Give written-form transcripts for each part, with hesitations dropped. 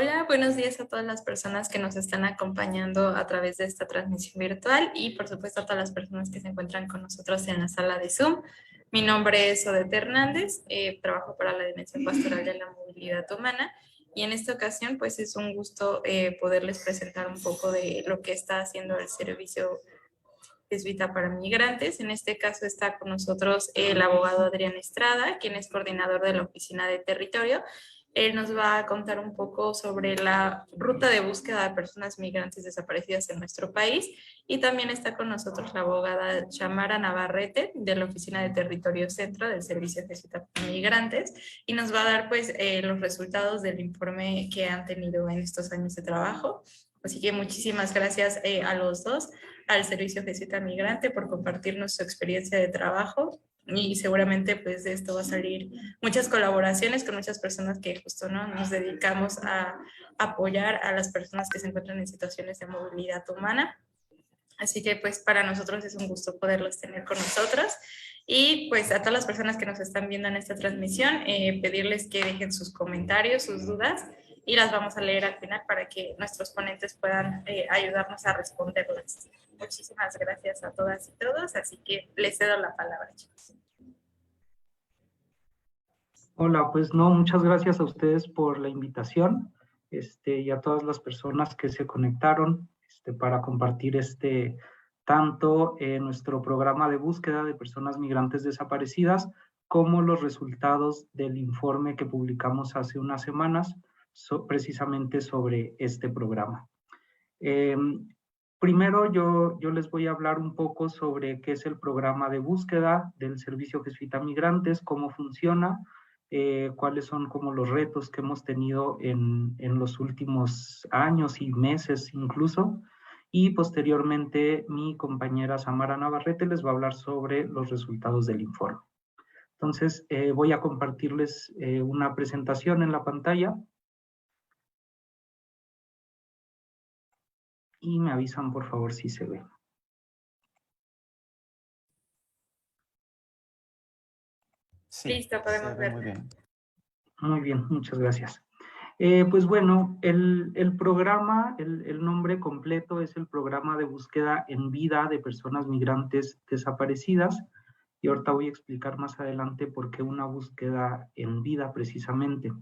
Hola, buenos días a todas las personas que nos están acompañando a través de esta transmisión virtual y por supuesto a todas las personas que se encuentran con nosotros en la sala de Zoom. Mi nombre es Odette Hernández, trabajo para la Dimensión Pastoral de la Movilidad Humana y en esta ocasión pues es un gusto poderles presentar un poco de lo que está haciendo el servicio jesuita para migrantes. En este caso está con nosotros el abogado Adrián Estrada, quien es coordinador de la Oficina de Territorio. Él nos va a contar un poco sobre la ruta de búsqueda de personas migrantes desaparecidas en nuestro país. Y también está con nosotros la abogada Chamara Navarrete, de la Oficina de Territorio Centro del Servicio Jesuita para Migrantes, y nos va a dar pues los resultados del informe que han tenido en estos años de trabajo. Así que muchísimas gracias a los dos, al Servicio Jesuita Migrante, por compartirnos su experiencia de trabajo, y seguramente pues de esto va a salir muchas colaboraciones con muchas personas que justo no nos dedicamos a apoyar a las personas que se encuentran en situaciones de movilidad humana. Así que pues para nosotros es un gusto poderlos tener con nosotros. Y pues a todas las personas que nos están viendo en esta transmisión, pedirles que dejen sus comentarios, sus dudas, y las vamos a leer al final para que nuestros ponentes puedan ayudarnos a responderlas. Muchísimas gracias a todas y todos, así que les cedo la palabra, chicos. Hola, pues no, muchas gracias a ustedes por la invitación, y a todas las personas que se conectaron, para compartir tanto nuestro programa de búsqueda de personas migrantes desaparecidas, como los resultados del informe que publicamos hace unas semanas, precisamente sobre este programa. Primero yo les voy a hablar un poco sobre qué es el programa de búsqueda del Servicio Jesuita Migrantes, cómo funciona, cuáles son como los retos que hemos tenido en los últimos años y meses incluso, y posteriormente mi compañera Samara Navarrete les va a hablar sobre los resultados del informe. Entonces voy a compartirles una presentación en la pantalla y me avisan por favor si se ve. Sí, listo, podemos ver. Muy bien. Muy bien, muchas gracias. Pues bueno, el programa, el nombre completo es el Programa de Búsqueda en Vida de Personas Migrantes Desaparecidas, y ahorita voy a explicar más adelante por qué una búsqueda en vida precisamente.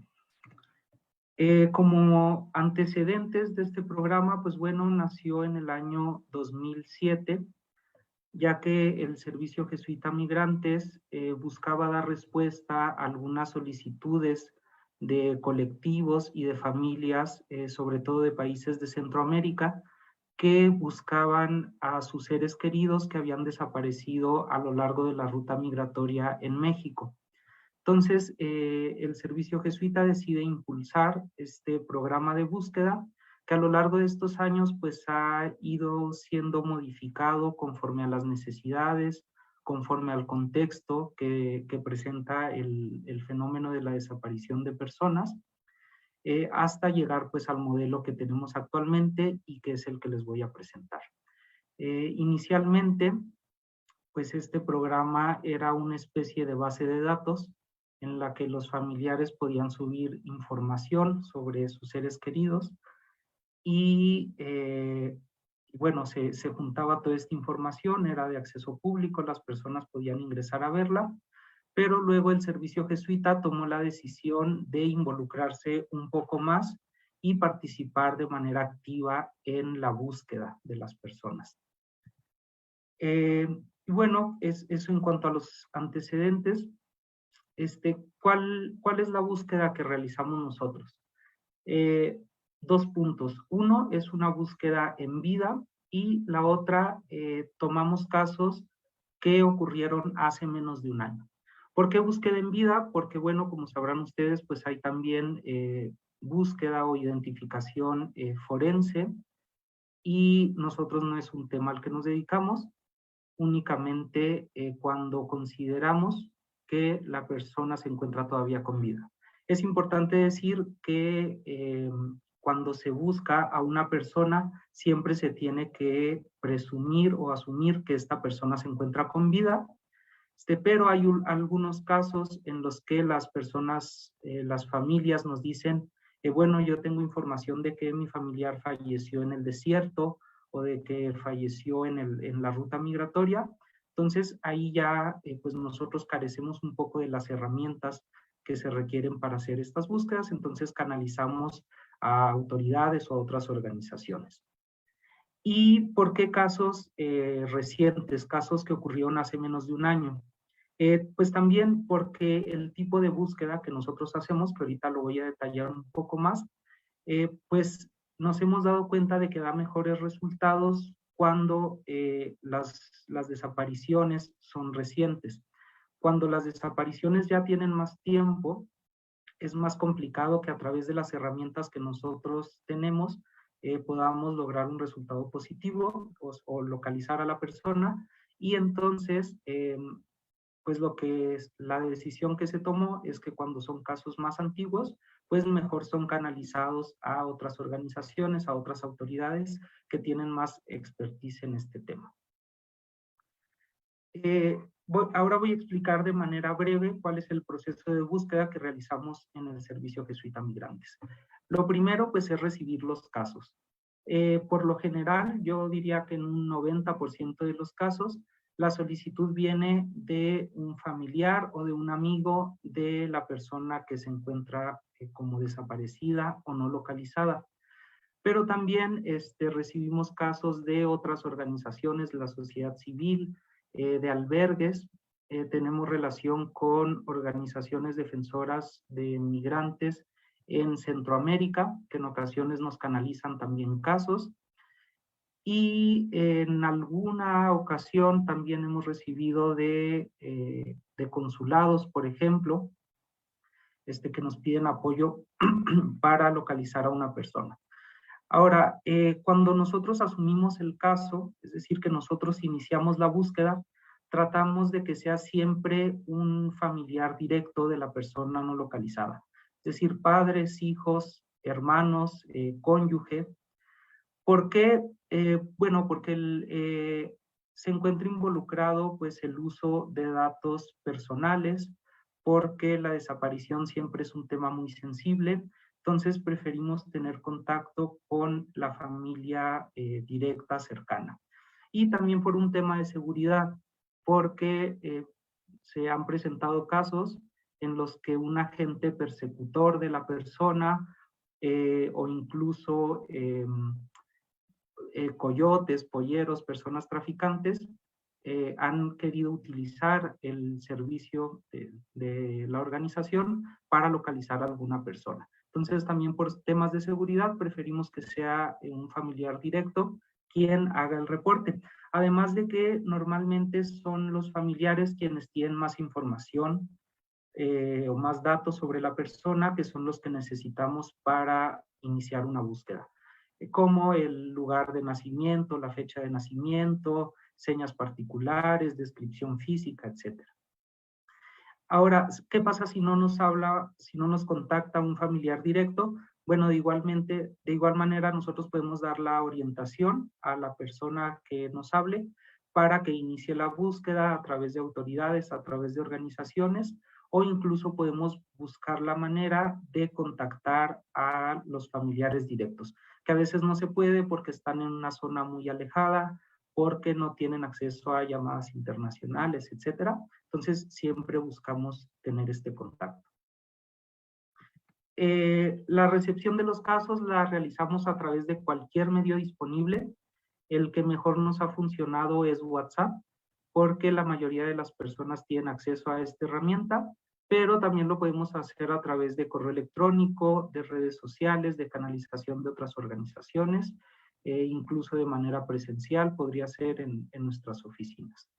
Como antecedentes de este programa, pues bueno, nació en el año 2007, ya que el Servicio Jesuita Migrantes buscaba dar respuesta a algunas solicitudes de colectivos y de familias, sobre todo de países de Centroamérica, que buscaban a sus seres queridos que habían desaparecido a lo largo de la ruta migratoria en México. Entonces, el Servicio Jesuita decide impulsar este programa de búsqueda, que a lo largo de estos años pues ha ido siendo modificado conforme a las necesidades, conforme al contexto que presenta el fenómeno de la desaparición de personas, hasta llegar pues al modelo que tenemos actualmente y que es el que les voy a presentar. Inicialmente, pues este programa era una especie de base de datos en la que los familiares podían subir información sobre sus seres queridos, y bueno, se juntaba toda esta información, era de acceso público, las personas podían ingresar a verla, pero luego el Servicio Jesuita tomó la decisión de involucrarse un poco más y participar de manera activa en la búsqueda de las personas. Y bueno, eso en cuanto a los antecedentes. ¿Cuál es la búsqueda que realizamos nosotros? Dos puntos. Uno es una búsqueda en vida, y la otra, tomamos casos que ocurrieron hace menos de un año. ¿Por qué búsqueda en vida? Porque, bueno, como sabrán ustedes, pues hay también búsqueda o identificación forense, y nosotros no es un tema al que nos dedicamos, únicamente cuando consideramos que la persona se encuentra todavía con vida. Es importante decir que cuando se busca a una persona, siempre se tiene que presumir o asumir que esta persona se encuentra con vida, pero hay algunos casos en los que las personas, las familias nos dicen, bueno, yo tengo información de que mi familiar falleció en el desierto o de que falleció en la ruta migratoria. Entonces, ahí ya pues nosotros carecemos un poco de las herramientas que se requieren para hacer estas búsquedas, entonces canalizamos a autoridades o a otras organizaciones. ¿Y por qué casos recientes, casos que ocurrieron hace menos de un año? Pues también porque el tipo de búsqueda que nosotros hacemos, que ahorita lo voy a detallar un poco más, pues nos hemos dado cuenta de que da mejores resultados cuando las desapariciones son recientes. Cuando las desapariciones ya tienen más tiempo, es más complicado que a través de las herramientas que nosotros tenemos podamos lograr un resultado positivo o localizar a la persona, y entonces pues la decisión que se tomó es que cuando son casos más antiguos, pues mejor son canalizados a otras organizaciones, a otras autoridades que tienen más expertise en este tema. Ahora voy a explicar de manera breve cuál es el proceso de búsqueda que realizamos en el Servicio Jesuita Migrantes. Lo primero, pues, es recibir los casos. Por lo general, yo diría que en un 90% de los casos, la solicitud viene de un familiar o de un amigo de la persona que se encuentra como desaparecida o no localizada. Pero también recibimos casos de otras organizaciones, la sociedad civil, de albergues. Tenemos relación con organizaciones defensoras de migrantes en Centroamérica, que en ocasiones nos canalizan también casos. Y en alguna ocasión también hemos recibido de consulados, por ejemplo, que nos piden apoyo para localizar a una persona. Ahora, cuando nosotros asumimos el caso, es decir, que nosotros iniciamos la búsqueda, tratamos de que sea siempre un familiar directo de la persona no localizada. Es decir, padres, hijos, hermanos, cónyuge. ¿Por qué? Bueno, porque se encuentra involucrado pues el uso de datos personales, porque la desaparición siempre es un tema muy sensible. Entonces preferimos tener contacto con la familia directa, cercana. Y también por un tema de seguridad, porque se han presentado casos en los que un agente persecutor de la persona o incluso coyotes, polleros, personas traficantes, han querido utilizar el servicio de la organización para localizar a alguna persona. Entonces, también por temas de seguridad, preferimos que sea un familiar directo quien haga el reporte. Además de que normalmente son los familiares quienes tienen más información o más datos sobre la persona, que son los que necesitamos para iniciar una búsqueda, como el lugar de nacimiento, la fecha de nacimiento, señas particulares, descripción física, etc. Ahora, ¿qué pasa si no nos habla, si no nos contacta un familiar directo? Bueno, de igual manera nosotros podemos dar la orientación a la persona que nos hable para que inicie la búsqueda a través de autoridades, a través de organizaciones, o incluso podemos buscar la manera de contactar a los familiares directos, que a veces no se puede porque están en una zona muy alejada, porque no tienen acceso a llamadas internacionales, etc. Entonces, siempre buscamos tener este contacto. La recepción de los casos la realizamos a través de cualquier medio disponible. El que mejor nos ha funcionado es WhatsApp, porque la mayoría de las personas tienen acceso a esta herramienta, pero también lo podemos hacer a través de correo electrónico, de redes sociales, de canalización de otras organizaciones, incluso de manera presencial, podría ser en nuestras oficinas.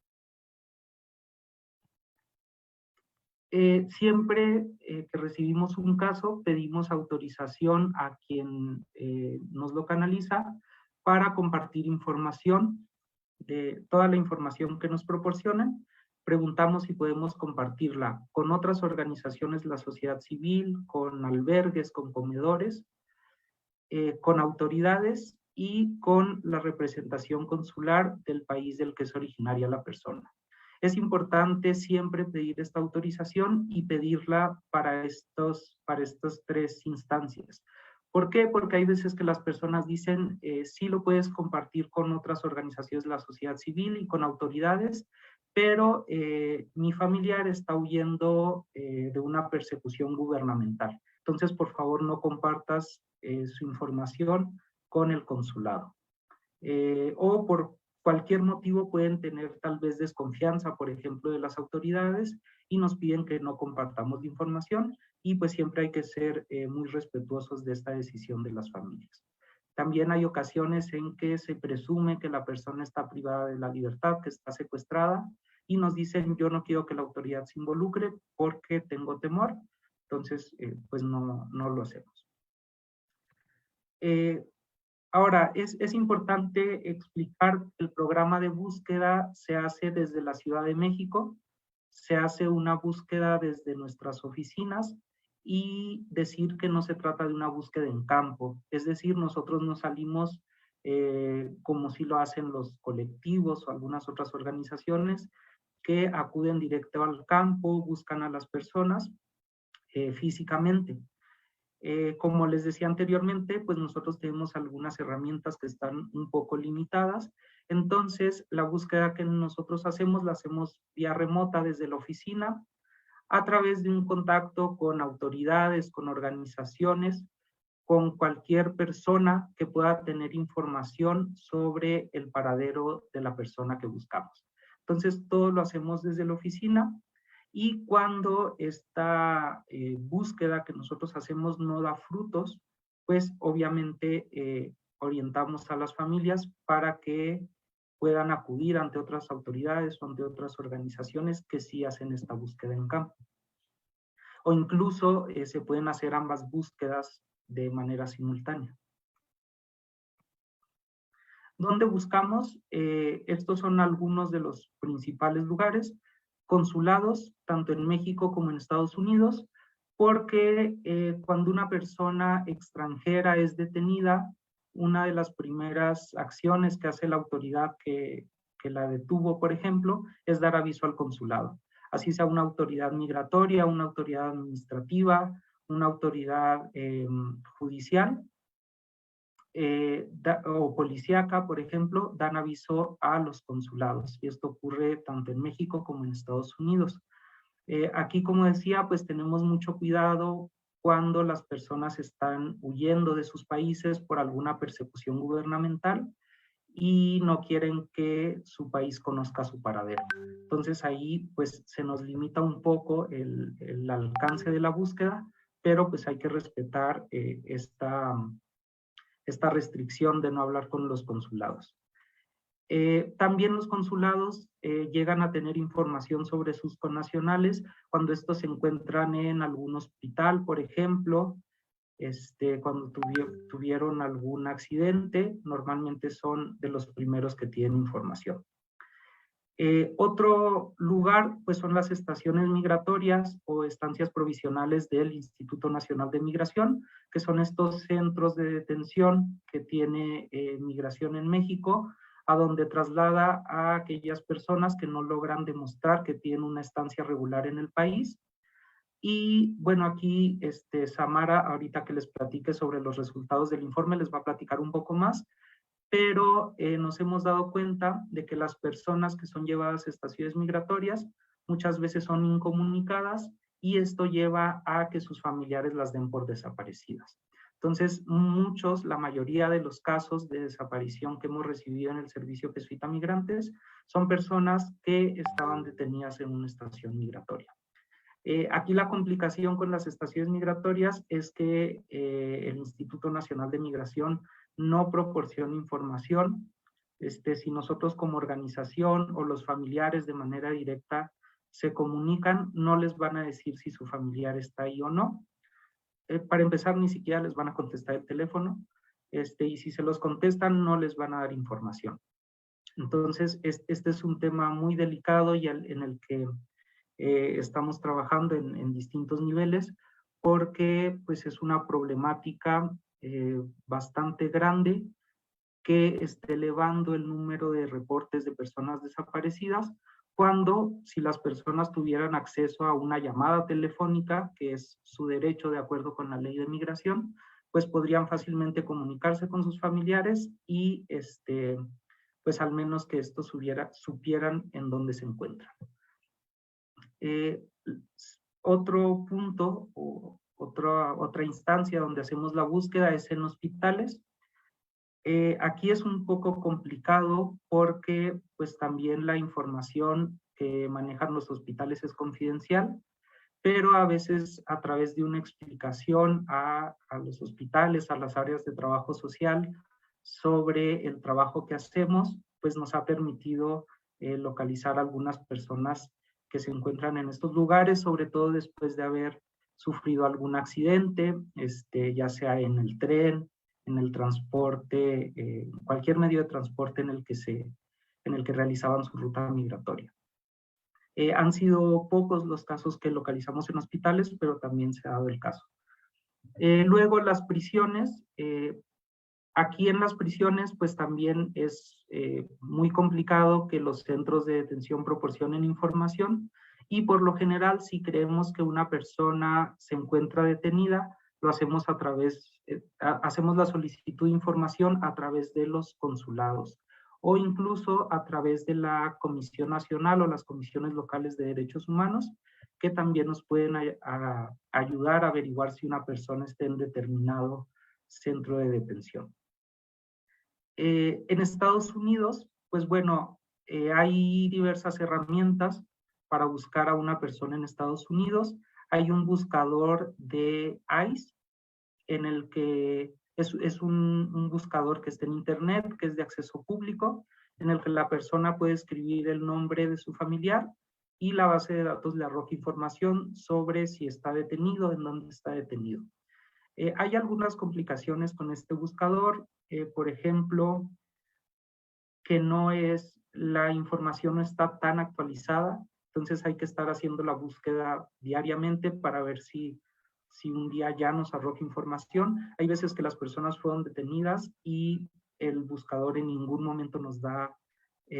Siempre que recibimos un caso, pedimos autorización a quien nos lo canaliza para compartir información, de toda la información que nos proporcionan. Preguntamos si podemos compartirla con otras organizaciones de la sociedad civil, con albergues, con comedores, con autoridades y con la representación consular del país del que es originaria la persona. Es importante siempre pedir esta autorización y pedirla para estas 3 instancias. ¿Por qué? Porque hay veces que las personas dicen, sí lo puedes compartir con otras organizaciones de la sociedad civil y con autoridades, pero mi familiar está huyendo de una persecución gubernamental. Entonces, por favor, no compartas su información con el consulado. O por cualquier motivo pueden tener tal vez desconfianza, por ejemplo, de las autoridades y nos piden que no compartamos la información y pues siempre hay que ser muy respetuosos de esta decisión de las familias. También hay ocasiones en que se presume que la persona está privada de la libertad, que está secuestrada y nos dicen yo no quiero que la autoridad se involucre porque tengo temor, entonces pues no lo hacemos. Ahora, es importante explicar que el programa de búsqueda se hace desde la Ciudad de México, se hace una búsqueda desde nuestras oficinas y decir que no se trata de una búsqueda en campo, es decir, nosotros no salimos como si lo hacen los colectivos o algunas otras organizaciones que acuden directo al campo, buscan a las personas físicamente. Como les decía anteriormente, pues nosotros tenemos algunas herramientas que están un poco limitadas. Entonces, la búsqueda que nosotros hacemos, la hacemos vía remota desde la oficina, a través de un contacto con autoridades, con organizaciones, con cualquier persona que pueda tener información sobre el paradero de la persona que buscamos. Entonces, todo lo hacemos desde la oficina. Y cuando esta búsqueda que nosotros hacemos no da frutos, pues obviamente orientamos a las familias para que puedan acudir ante otras autoridades o ante otras organizaciones que sí hacen esta búsqueda en campo. O incluso se pueden hacer ambas búsquedas de manera simultánea. ¿Dónde buscamos? Estos son algunos de los principales lugares. Consulados, tanto en México como en Estados Unidos, porque cuando una persona extranjera es detenida, una de las primeras acciones que hace la autoridad que la detuvo, por ejemplo, es dar aviso al consulado. Así sea una autoridad migratoria, una autoridad administrativa, una autoridad judicial, o policíaca, por ejemplo, dan aviso a los consulados. Y esto ocurre tanto en México como en Estados Unidos. Aquí, como decía, pues tenemos mucho cuidado cuando las personas están huyendo de sus países por alguna persecución gubernamental y no quieren que su país conozca su paradero. Entonces ahí pues se nos limita un poco el alcance de la búsqueda, pero pues hay que respetar esta restricción de no hablar con los consulados. También los consulados llegan a tener información sobre sus connacionales cuando estos se encuentran en algún hospital, por ejemplo, cuando tuvieron algún accidente, normalmente son de los primeros que tienen información. Otro lugar, pues son las estaciones migratorias o estancias provisionales del Instituto Nacional de Migración, que son estos centros de detención que tiene Migración en México, a donde traslada a aquellas personas que no logran demostrar que tienen una estancia regular en el país. Y bueno, aquí Samara, ahorita que les platique sobre los resultados del informe, les va a platicar un poco más, pero nos hemos dado cuenta de que las personas que son llevadas a estaciones migratorias muchas veces son incomunicadas y esto lleva a que sus familiares las den por desaparecidas. Entonces, la mayoría de los casos de desaparición que hemos recibido en el Servicio Jesuita Migrantes son personas que estaban detenidas en una estación migratoria. Aquí la complicación con las estaciones migratorias es que el Instituto Nacional de Migración no proporciona información. Si nosotros como organización o los familiares de manera directa se comunican, no les van a decir si su familiar está ahí o no. Para empezar, ni siquiera les van a contestar el teléfono, y si se los contestan, no les van a dar información. Entonces, este es un tema muy delicado y en el que estamos trabajando en distintos niveles porque pues es una problemática bastante grande que esté elevando el número de reportes de personas desaparecidas si las personas tuvieran acceso a una llamada telefónica, que es su derecho de acuerdo con la ley de migración, pues podrían fácilmente comunicarse con sus familiares y pues al menos que estos supieran en dónde se encuentran. Otro punto o otra instancia donde hacemos la búsqueda es en hospitales. Aquí es un poco complicado porque pues también la información que manejan los hospitales es confidencial, pero a veces a través de una explicación a los hospitales, a las áreas de trabajo social sobre el trabajo que hacemos, pues nos ha permitido localizar a algunas personas que se encuentran en estos lugares, sobre todo después de haber sufrido algún accidente, ya sea en el tren, en el transporte, cualquier medio de transporte en el que realizaban su ruta migratoria. Han sido pocos los casos que localizamos en hospitales, pero también se ha dado el caso. Luego las prisiones. Aquí en las prisiones, pues también es muy complicado que los centros de detención proporcionen información y por lo general, si creemos que una persona se encuentra detenida, lo hacemos hacemos la solicitud de información a través de los consulados o incluso a través de la Comisión Nacional o las comisiones locales de derechos humanos, que también nos pueden ayudar a averiguar si una persona está en determinado centro de detención. En Estados Unidos, pues bueno, hay diversas herramientas para buscar a una persona en Estados Unidos. Hay un buscador de ICE, en el que es un buscador que está en internet, que es de acceso público, en el que la persona puede escribir el nombre de su familiar y la base de datos le arroja información sobre si está detenido, en dónde está detenido. Hay algunas complicaciones con este buscador, por ejemplo, que la información no está tan actualizada, entonces hay que estar haciendo la búsqueda diariamente para ver si un día ya nos arroja información. Hay veces que las personas fueron detenidas y el buscador en ningún momento nos da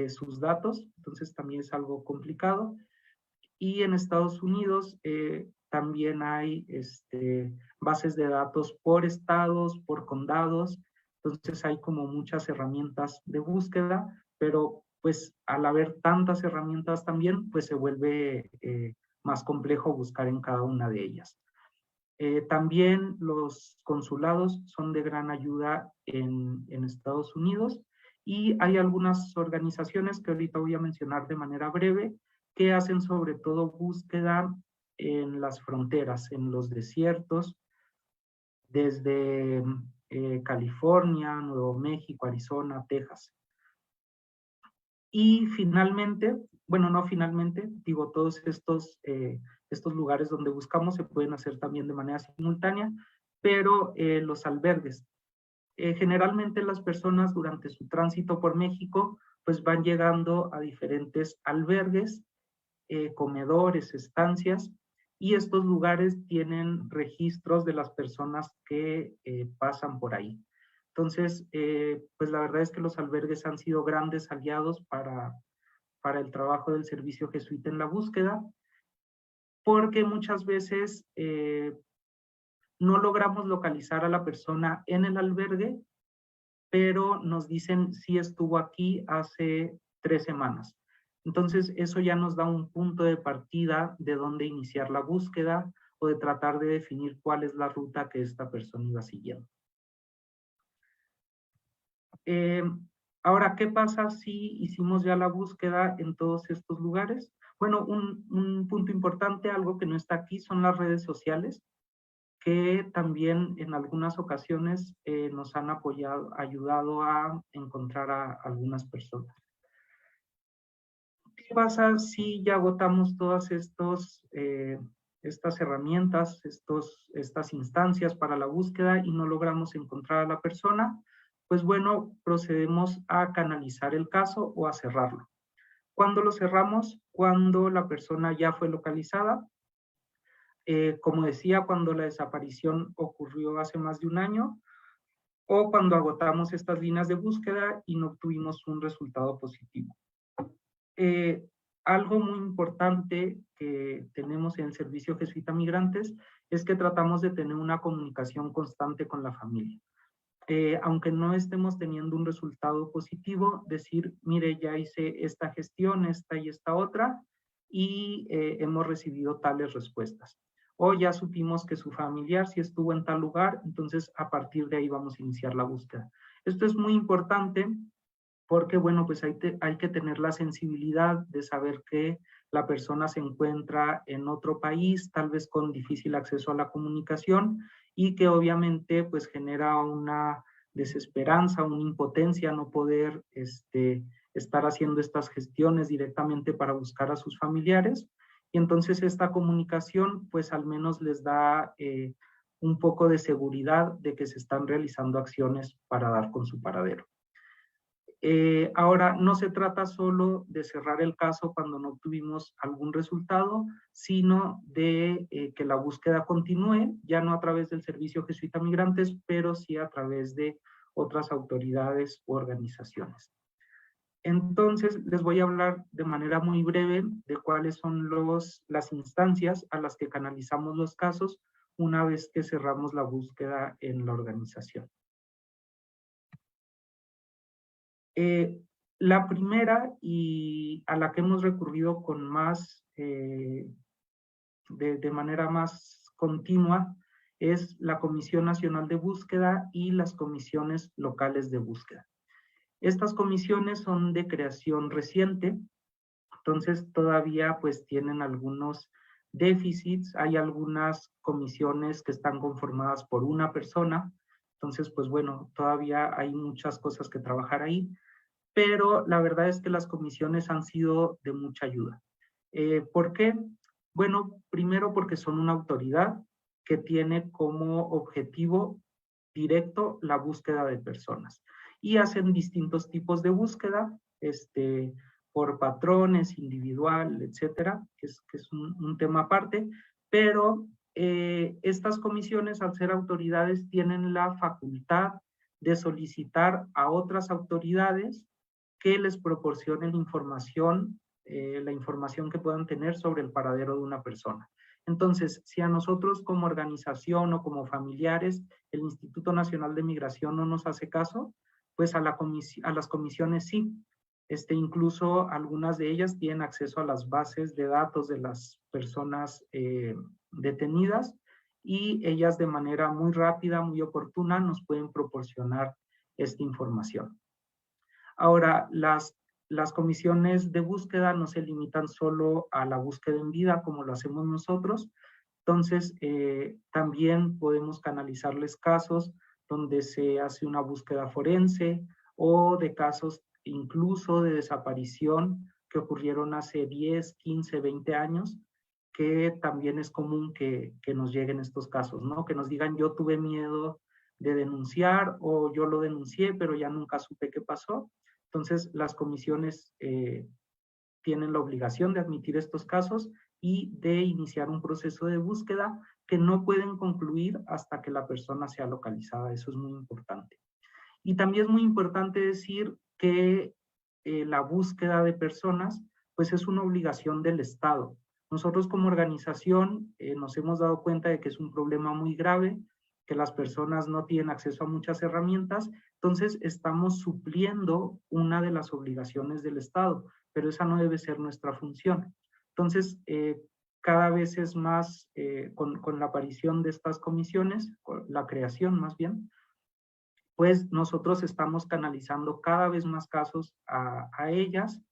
sus datos, entonces también es algo complicado. Y en Estados Unidos también hay bases de datos por estados, por condados, entonces hay como muchas herramientas de búsqueda, pero pues al haber tantas herramientas también, pues se vuelve más complejo buscar en cada una de ellas. También los consulados son de gran ayuda en Estados Unidos y hay algunas organizaciones que ahorita voy a mencionar de manera breve que hacen sobre todo búsqueda en las fronteras, en los desiertos, desde California, Nuevo México, Arizona, Texas. Y finalmente, bueno, no finalmente, digo, todos estos lugares donde buscamos se pueden hacer también de manera simultánea, pero los albergues. Generalmente las personas durante su tránsito por México, pues van llegando a diferentes albergues, comedores, estancias, y estos lugares tienen registros de las personas que pasan por ahí. Entonces, pues la verdad es que los albergues han sido grandes aliados para el trabajo del servicio jesuita en la búsqueda, porque muchas veces no logramos localizar a la persona en el albergue, pero nos dicen si estuvo aquí hace 3 semanas. Entonces, eso ya nos da un punto de partida de dónde iniciar la búsqueda o de tratar de definir cuál es la ruta que esta persona iba siguiendo. Ahora, ¿qué pasa si hicimos ya la búsqueda en todos estos lugares? Bueno, un punto importante, algo que no está aquí, son las redes sociales, que también en algunas ocasiones nos han ayudado a encontrar a algunas personas. ¿Qué pasa si ya agotamos todas estas herramientas, estas instancias para la búsqueda y no logramos encontrar a la persona? Pues bueno, procedemos a canalizar el caso o a cerrarlo. ¿Cuándo lo cerramos? Cuando la persona ya fue localizada. Como decía, cuando la desaparición ocurrió hace más de un año, o cuando agotamos estas líneas de búsqueda y no obtuvimos un resultado positivo. Algo muy importante que tenemos en el Servicio Jesuita Migrantes es que tratamos de tener una comunicación constante con la familia. Aunque no estemos teniendo un resultado positivo, decir, mire, ya hice esta gestión, esta y esta otra, y hemos recibido tales respuestas. O ya supimos que su familiar sí estuvo en tal lugar, entonces a partir de ahí vamos a iniciar la búsqueda. Esto es muy importante porque, bueno, pues hay que tener la sensibilidad de saber que la persona se encuentra en otro país, tal vez con difícil acceso a la comunicación, y que obviamente pues genera una desesperanza, una impotencia no poder estar haciendo estas gestiones directamente para buscar a sus familiares. Y entonces esta comunicación pues al menos les da un poco de seguridad de que se están realizando acciones para dar con su paradero. Ahora, no se trata solo de cerrar el caso cuando no obtuvimos algún resultado, sino de que la búsqueda continúe, ya no a través del Servicio Jesuita Migrantes, pero sí a través de otras autoridades u organizaciones. Entonces, les voy a hablar de manera muy breve de cuáles son las instancias a las que canalizamos los casos una vez que cerramos la búsqueda en la organización. La primera y a la que hemos recurrido con más, de manera más continua, es la Comisión Nacional de Búsqueda y las comisiones locales de búsqueda. Estas comisiones son de creación reciente, entonces todavía pues tienen algunos déficits, hay algunas comisiones que están conformadas por una persona, entonces pues bueno, todavía hay muchas cosas que trabajar ahí, pero la verdad es que las comisiones han sido de mucha ayuda. ¿Por qué? Bueno, primero porque son una autoridad que tiene como objetivo directo la búsqueda de personas y hacen distintos tipos de búsqueda, por patrones, individual, etcétera, que es un tema aparte, pero estas comisiones, al ser autoridades, tienen la facultad de solicitar a otras autoridades que les proporcionen información, la información que puedan tener sobre el paradero de una persona. Entonces, si a nosotros como organización o como familiares el Instituto Nacional de Migración no nos hace caso, pues a las comisiones sí. Incluso algunas de ellas tienen acceso a las bases de datos de las personas detenidas y ellas de manera muy rápida, muy oportuna, nos pueden proporcionar esta información. Ahora, las comisiones de búsqueda no se limitan solo a la búsqueda en vida como lo hacemos nosotros, entonces también podemos canalizarles casos donde se hace una búsqueda forense o de casos incluso de desaparición que ocurrieron hace 10, 15, 20 años, que también es común que nos lleguen estos casos, ¿no? Que nos digan, yo tuve miedo de denunciar o yo lo denuncié, pero ya nunca supe qué pasó. Entonces, las comisiones tienen la obligación de admitir estos casos y de iniciar un proceso de búsqueda que no pueden concluir hasta que la persona sea localizada. Eso es muy importante. Y también es muy importante decir que la búsqueda de personas, pues es una obligación del Estado. Nosotros como organización nos hemos dado cuenta de que es un problema muy grave, que las personas no tienen acceso a muchas herramientas, entonces estamos supliendo una de las obligaciones del Estado, pero esa no debe ser nuestra función. Entonces, cada vez es más, con la aparición de estas comisiones, la creación más bien, pues nosotros estamos canalizando cada vez más casos a ellas,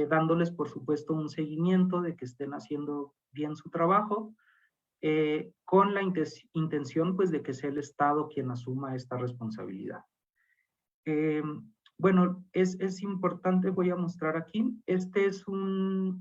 dándoles por supuesto un seguimiento de que estén haciendo bien su trabajo, con la intención pues de que sea el Estado quien asuma esta responsabilidad. Bueno, es importante, voy a mostrar aquí, este es una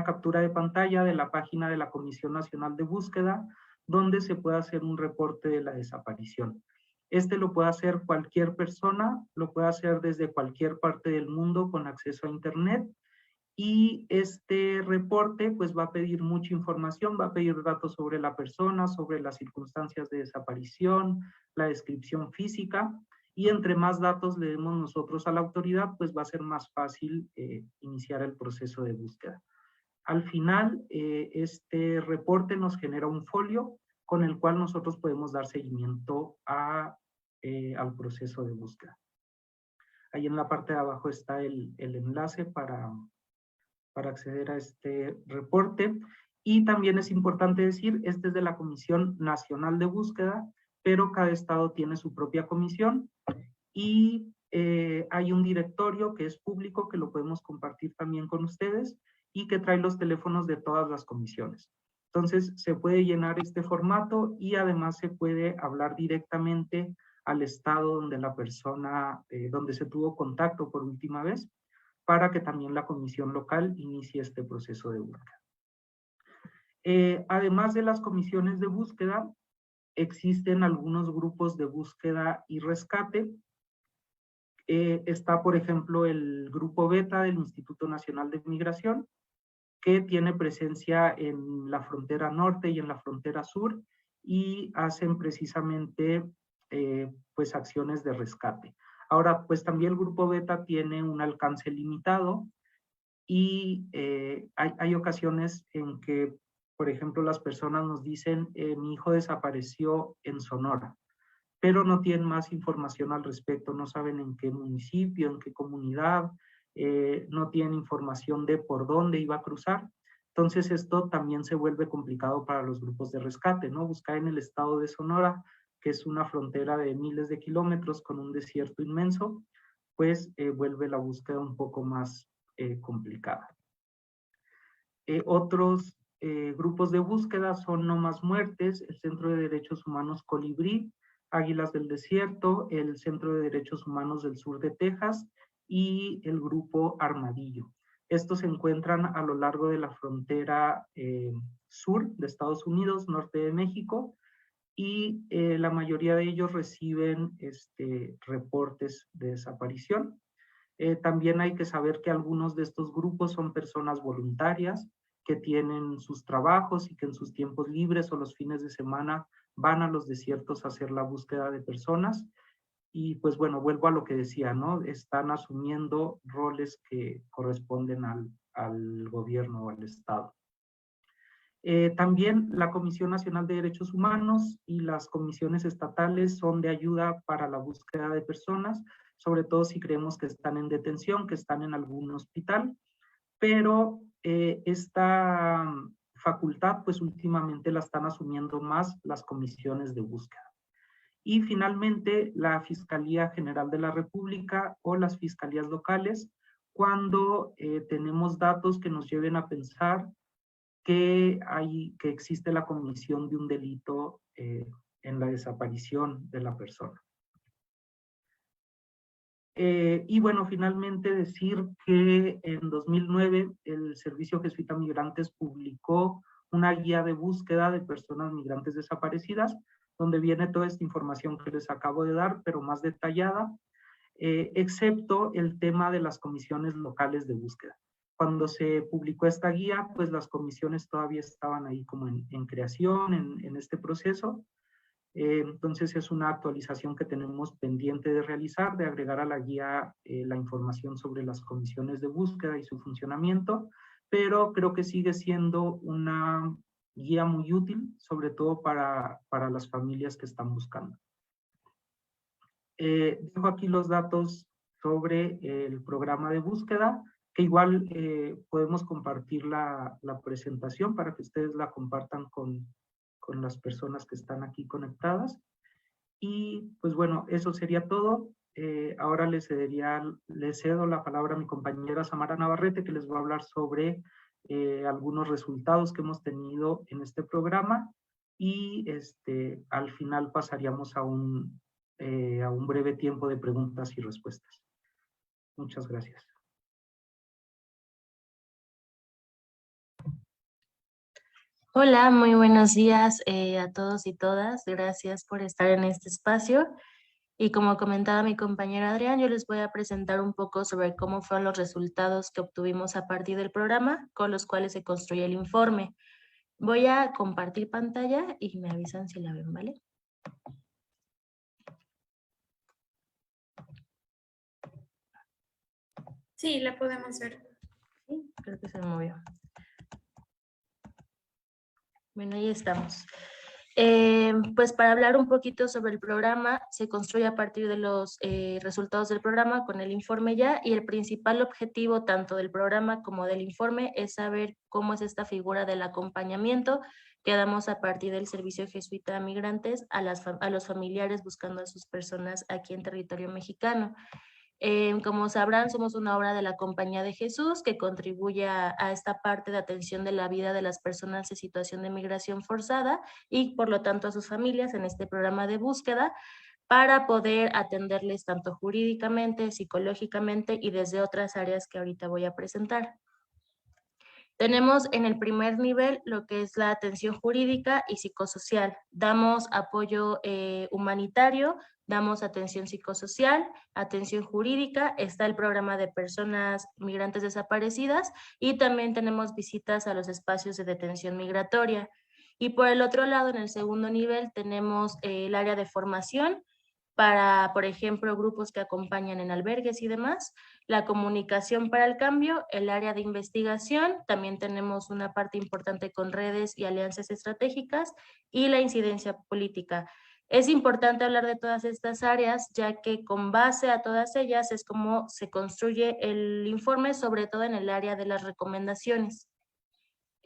captura de pantalla de la página de la Comisión Nacional de Búsqueda, donde se puede hacer un reporte de la desaparición. Este lo puede hacer cualquier persona, lo puede hacer desde cualquier parte del mundo con acceso a Internet, y este reporte pues va a pedir mucha información, va a pedir datos sobre la persona, sobre las circunstancias de desaparición, la descripción física, y entre más datos le demos nosotros a la autoridad, pues va a ser más fácil iniciar el proceso de búsqueda. Al final, este reporte nos genera un folio con el cual nosotros podemos dar seguimiento al proceso de búsqueda. Ahí en la parte de abajo está el enlace para acceder a este reporte. Y también es importante decir, este es de la Comisión Nacional de Búsqueda, pero cada estado tiene su propia comisión y hay un directorio que es público que lo podemos compartir también con ustedes y que trae los teléfonos de todas las comisiones. Entonces se puede llenar este formato y además se puede hablar directamente al estado donde la persona, donde se tuvo contacto por última vez, para que también la comisión local inicie este proceso de búsqueda. Además de las comisiones de búsqueda, existen algunos grupos de búsqueda y rescate. Está, por ejemplo, el grupo Beta del Instituto Nacional de Migración, que tiene presencia en la frontera norte y en la frontera sur, y hacen precisamente pues acciones de rescate. Ahora, pues también el grupo Beta tiene un alcance limitado y hay ocasiones en que, por ejemplo, las personas nos dicen, mi hijo desapareció en Sonora, pero no tienen más información al respecto, no saben en qué municipio, en qué comunidad, no tienen información de por dónde iba a cruzar. Entonces esto también se vuelve complicado para los grupos de rescate, ¿no? Buscar en el estado de Sonora, que es una frontera de miles de kilómetros con un desierto inmenso, pues vuelve la búsqueda un poco más complicada. Otros grupos de búsqueda son No Más Muertes, el Centro de Derechos Humanos Colibrí, Águilas del Desierto, el Centro de Derechos Humanos del Sur de Texas y el grupo Armadillo. Estos se encuentran a lo largo de la frontera sur de Estados Unidos, norte de México, y la mayoría de ellos reciben reportes de desaparición. También hay que saber que algunos de estos grupos son personas voluntarias que tienen sus trabajos y que en sus tiempos libres o los fines de semana van a los desiertos a hacer la búsqueda de personas. Y pues bueno, vuelvo a lo que decía, ¿no? Están asumiendo roles que corresponden al gobierno o al Estado. También la Comisión Nacional de Derechos Humanos y las comisiones estatales son de ayuda para la búsqueda de personas, sobre todo si creemos que están en detención, que están en algún hospital, pero esta facultad pues últimamente la están asumiendo más las comisiones de búsqueda. Y finalmente la Fiscalía General de la República o las fiscalías locales, cuando tenemos datos que nos lleven a pensar que existe la comisión de un delito en la desaparición de la persona. Y bueno, finalmente decir que en 2009 el Servicio Jesuita Migrantes publicó una guía de búsqueda de personas migrantes desaparecidas, donde viene toda esta información que les acabo de dar, pero más detallada, excepto el tema de las comisiones locales de búsqueda. Cuando se publicó esta guía, pues las comisiones todavía estaban ahí como en creación, en este proceso. Entonces es una actualización que tenemos pendiente de realizar, de agregar a la guía la información sobre las comisiones de búsqueda y su funcionamiento, pero creo que sigue siendo una guía muy útil, sobre todo para las familias que están buscando. Dejo aquí los datos sobre el programa de búsqueda, que igual podemos compartir la presentación para que ustedes la compartan con las personas que están aquí conectadas. Y pues bueno, eso sería todo. Ahora le cedo la palabra a mi compañera Samara Navarrete, que les va a hablar sobre algunos resultados que hemos tenido en este programa, y al final pasaríamos a un breve tiempo de preguntas y respuestas. Muchas gracias. Hola, muy buenos días a todos y todas. Gracias por estar en este espacio. Y como comentaba mi compañero Adrián, yo les voy a presentar un poco sobre cómo fueron los resultados que obtuvimos a partir del programa, con los cuales se construye el informe. Voy a compartir pantalla y me avisan si la ven, ¿vale? Sí, la podemos ver. Sí, creo que se movió. Bueno, ahí estamos. Pues para hablar un poquito sobre el programa, se construye a partir de los resultados del programa con el informe ya, y el principal objetivo tanto del programa como del informe es saber cómo es esta figura del acompañamiento que damos a partir del servicio jesuita a migrantes a los familiares buscando a sus personas aquí en territorio mexicano. Como sabrán, somos una obra de la Compañía de Jesús que contribuye a esta parte de atención de la vida de las personas en situación de migración forzada y por lo tanto a sus familias en este programa de búsqueda para poder atenderles tanto jurídicamente, psicológicamente y desde otras áreas que ahorita voy a presentar. Tenemos en el primer nivel lo que es la atención jurídica y psicosocial. Damos apoyo humanitario, damos atención psicosocial, atención jurídica, está el programa de personas migrantes desaparecidas y también tenemos visitas a los espacios de detención migratoria. Y por el otro lado, en el segundo nivel, tenemos el área de formación para, por ejemplo, grupos que acompañan en albergues y demás, la comunicación para el cambio, el área de investigación, también tenemos una parte importante con redes y alianzas estratégicas y la incidencia política. Es importante hablar de todas estas áreas, ya que con base a todas ellas es como se construye el informe, sobre todo en el área de las recomendaciones.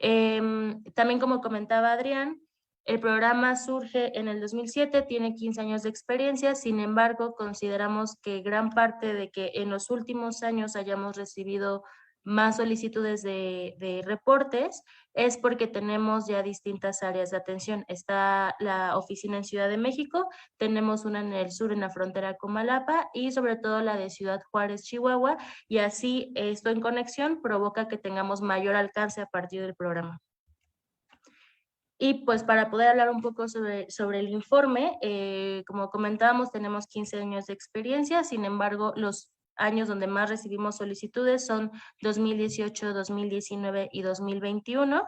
También como comentaba Adrián, el programa surge en el 2007, tiene 15 años de experiencia, sin embargo, consideramos que gran parte de que en los últimos años hayamos recibido más solicitudes de reportes es porque tenemos ya distintas áreas de atención. Está la oficina en Ciudad de México, tenemos una en el sur, en la frontera con Malapa, y sobre todo la de Ciudad Juárez, Chihuahua, y así esto en conexión provoca que tengamos mayor alcance a partir del programa. Y pues para poder hablar un poco sobre el informe, como comentábamos, tenemos 15 años de experiencia, sin embargo, los años donde más recibimos solicitudes son 2018, 2019 y 2021.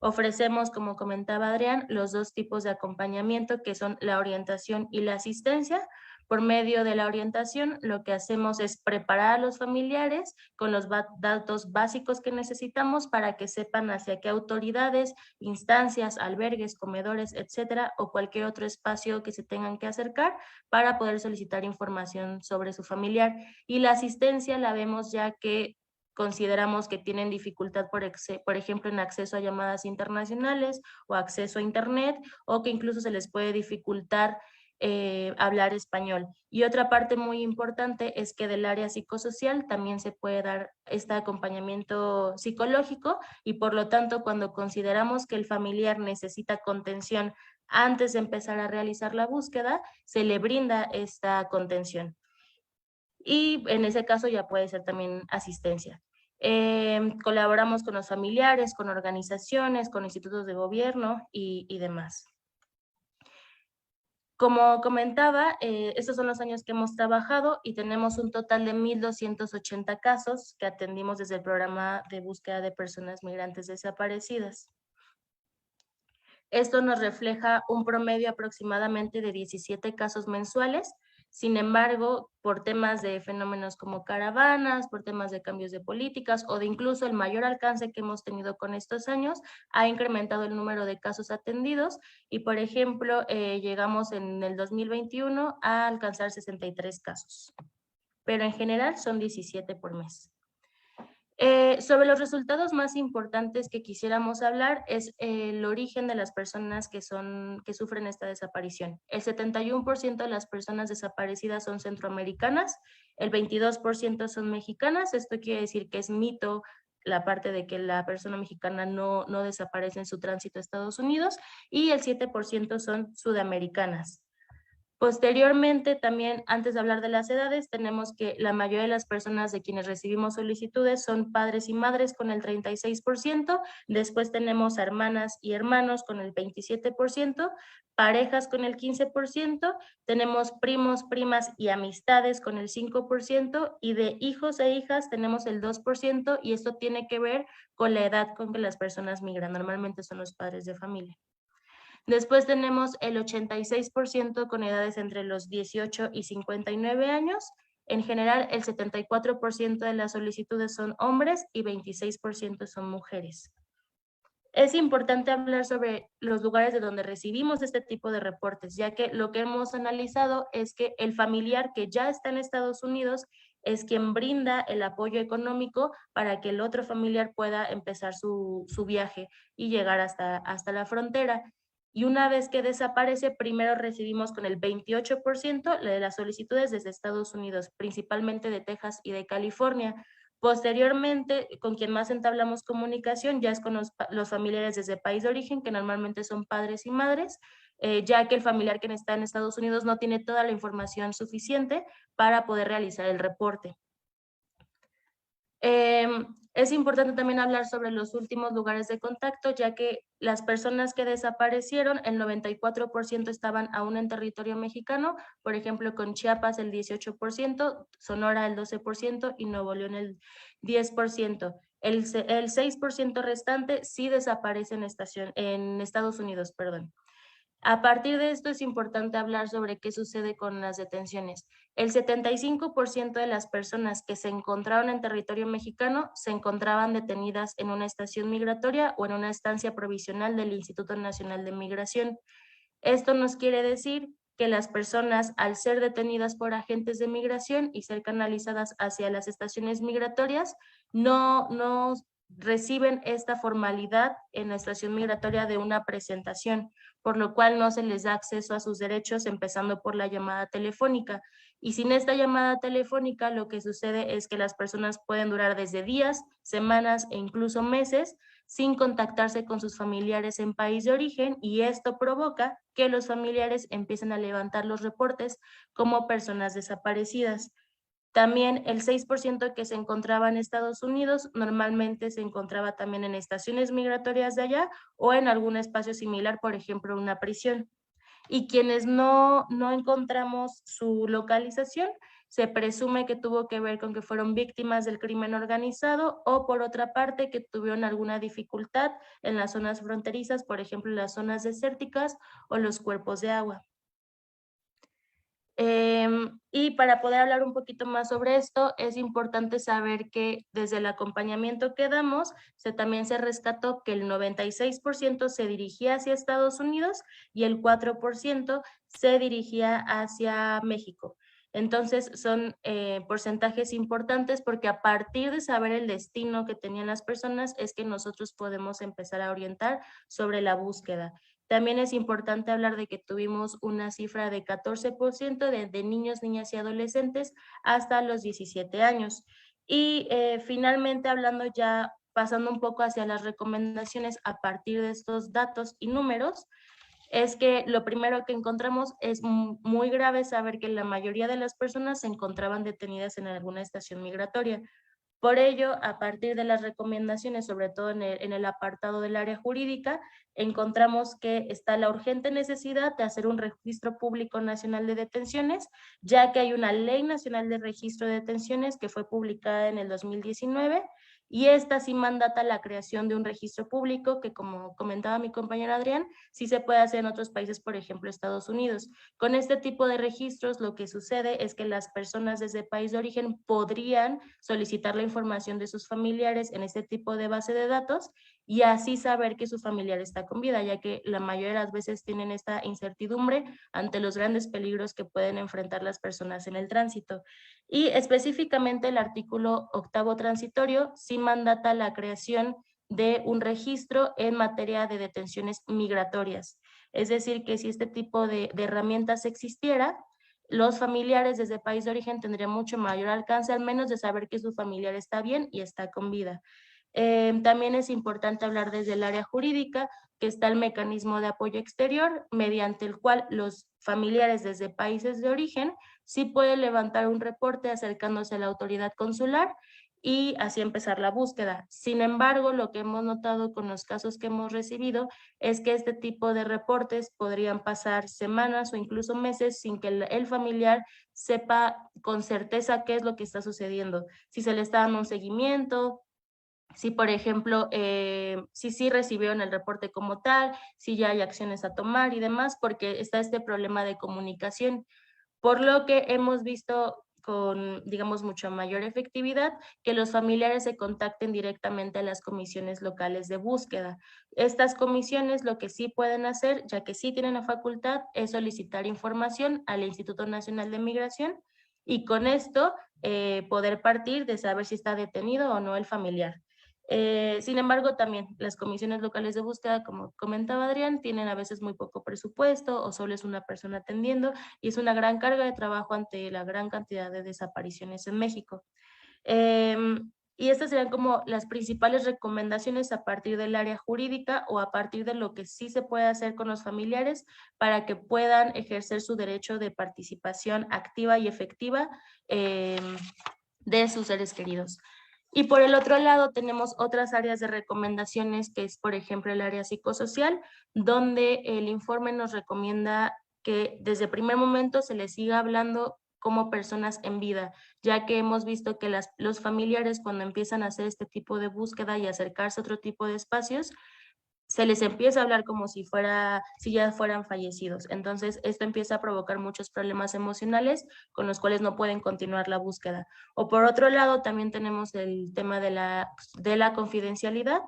Ofrecemos, como comentaba Adrián, los dos tipos de acompañamiento que son la orientación y la asistencia. Por medio de la orientación, lo que hacemos es preparar a los familiares con los datos básicos que necesitamos para que sepan hacia qué autoridades, instancias, albergues, comedores, etcétera, o cualquier otro espacio que se tengan que acercar para poder solicitar información sobre su familiar. Y la asistencia la vemos ya que consideramos que tienen dificultad, por ejemplo, en acceso a llamadas internacionales o acceso a internet, o que incluso se les puede dificultar hablar español. Y otra parte muy importante es que del área psicosocial también se puede dar este acompañamiento psicológico, y por lo tanto cuando consideramos que el familiar necesita contención antes de empezar a realizar la búsqueda, se le brinda esta contención. Y en ese caso ya puede ser también asistencia. Colaboramos con los familiares, con organizaciones, con institutos de gobierno y demás. Como comentaba, estos son los años que hemos trabajado y tenemos un total de 1,280 casos que atendimos desde el programa de búsqueda de personas migrantes desaparecidas. Esto nos refleja un promedio aproximadamente de 17 casos mensuales. Sin embargo, por temas de fenómenos como caravanas, por temas de cambios de políticas o de incluso el mayor alcance que hemos tenido con estos años, ha incrementado el número de casos atendidos y, por ejemplo, llegamos en el 2021 a alcanzar 63 casos. Pero en general son 17 por mes. Sobre los resultados más importantes que quisiéramos hablar es el origen de las personas que sufren esta desaparición. El 71% de las personas desaparecidas son centroamericanas, el 22% son mexicanas. Esto quiere decir que es mito la parte de que la persona mexicana no desaparece en su tránsito a Estados Unidos, y el 7% son sudamericanas. Posteriormente, también, antes de hablar de las edades, tenemos que la mayoría de las personas de quienes recibimos solicitudes son padres y madres con el 36%, después tenemos hermanas y hermanos con el 27%, parejas con el 15%, tenemos primos, primas y amistades con el 5%, y de hijos e hijas tenemos el 2%, y esto tiene que ver con la edad con que las personas migran, normalmente son los padres de familia. Después tenemos el 86% con edades entre los 18 y 59 años, En general, el 74% de las solicitudes son hombres y 26% son mujeres. Es importante hablar sobre los lugares de donde recibimos este tipo de reportes, ya que lo que hemos analizado es que el familiar que ya está en Estados Unidos es quien brinda el apoyo económico para que el otro familiar pueda empezar su viaje y llegar hasta la frontera. Y una vez que desaparece, primero recibimos con el 28% de las solicitudes desde Estados Unidos, principalmente de Texas y de California. Posteriormente, con quien más entablamos comunicación ya es con los familiares desde el país de origen, que normalmente son padres y madres, ya que el familiar que está en Estados Unidos no tiene toda la información suficiente para poder realizar el reporte. Es importante también hablar sobre los últimos lugares de contacto, ya que las personas que desaparecieron, el 94% estaban aún en territorio mexicano, por ejemplo, con Chiapas el 18%, Sonora el 12% y Nuevo León el 10%. El 6% restante sí desaparece en Estados Unidos, perdón. A partir de esto es importante hablar sobre qué sucede con las detenciones. El 75% de las personas que se encontraron en territorio mexicano se encontraban detenidas en una estación migratoria o en una estancia provisional del Instituto Nacional de Migración. Esto nos quiere decir que las personas, al ser detenidas por agentes de migración y ser canalizadas hacia las estaciones migratorias, no reciben esta formalidad en la estación migratoria de una presentación, por lo cual no se les da acceso a sus derechos, empezando por la llamada telefónica. Y sin esta llamada telefónica, lo que sucede es que las personas pueden durar desde días, semanas e incluso meses sin contactarse con sus familiares en país de origen, y esto provoca que los familiares empiecen a levantar los reportes como personas desaparecidas. También el 6% que se encontraba en Estados Unidos normalmente se encontraba también en estaciones migratorias de allá o en algún espacio similar, por ejemplo, una prisión. Y quienes no encontramos su localización, se presume que tuvo que ver con que fueron víctimas del crimen organizado o por otra parte que tuvieron alguna dificultad en las zonas fronterizas, por ejemplo, las zonas desérticas o los cuerpos de agua. Y para poder hablar un poquito más sobre esto, es importante saber que desde el acompañamiento que damos, también se rescató que el 96% se dirigía hacia Estados Unidos y el 4% se dirigía hacia México. Entonces son porcentajes importantes porque a partir de saber el destino que tenían las personas es que nosotros podemos empezar a orientar sobre la búsqueda. También es importante hablar de que tuvimos una cifra de 14% de niños, niñas y adolescentes hasta los 17 años. Y finalmente, hablando ya, pasando un poco hacia las recomendaciones a partir de estos datos y números, es que lo primero que encontramos es muy grave saber que la mayoría de las personas se encontraban detenidas en alguna estación migratoria. Por ello, a partir de las recomendaciones, sobre todo en el apartado del área jurídica, encontramos que está la urgente necesidad de hacer un registro público nacional de detenciones, ya que hay una ley nacional de registro de detenciones que fue publicada en el 2019 y esta sí mandata la creación de un registro público que, como comentaba mi compañero Adrián, sí se puede hacer en otros países, por ejemplo, Estados Unidos. Con este tipo de registros, lo que sucede es que las personas desde el país de origen podrían solicitar la información de sus familiares en este tipo de base de datos y así saber que su familiar está con vida, ya que la mayoría de las veces tienen esta incertidumbre ante los grandes peligros que pueden enfrentar las personas en el tránsito. Y específicamente el artículo 8º transitorio sí mandata la creación de un registro en materia de detenciones migratorias. Es decir, que si este tipo de herramientas existiera, los familiares desde el país de origen tendrían mucho mayor alcance, al menos de saber que su familiar está bien y está con vida. También es importante hablar desde el área jurídica, que está el mecanismo de apoyo exterior, mediante el cual los familiares desde países de origen sí pueden levantar un reporte acercándose a la autoridad consular y así empezar la búsqueda. Sin embargo, lo que hemos notado con los casos que hemos recibido es que este tipo de reportes podrían pasar semanas o incluso meses sin que el familiar sepa con certeza qué es lo que está sucediendo, si se le está dando un seguimiento, si por ejemplo, si recibieron el reporte como tal, si ya hay acciones a tomar y demás, porque está este problema de comunicación. Por lo que hemos visto digamos, mucha mayor efectividad que los familiares se contacten directamente a las comisiones locales de búsqueda. Estas comisiones lo que sí pueden hacer, ya que sí tienen la facultad, es solicitar información al Instituto Nacional de Migración y con esto poder partir de saber si está detenido o no el familiar. Sin embargo, también las comisiones locales de búsqueda, como comentaba Adrián, tienen a veces muy poco presupuesto o solo es una persona atendiendo y es una gran carga de trabajo ante la gran cantidad de desapariciones en México. Y estas serían como las principales recomendaciones a partir del área jurídica o a partir de lo que sí se puede hacer con los familiares para que puedan ejercer su derecho de participación activa y efectiva de sus seres queridos. Y por el otro lado tenemos otras áreas de recomendaciones que es, por ejemplo, el área psicosocial, donde el informe nos recomienda que desde el primer momento se les siga hablando como personas en vida, ya que hemos visto que los familiares cuando empiezan a hacer este tipo de búsqueda y acercarse a otro tipo de espacios, se les empieza a hablar como si ya fueran fallecidos. Entonces, esto empieza a provocar muchos problemas emocionales con los cuales no pueden continuar la búsqueda. O por otro lado, también tenemos el tema de la confidencialidad.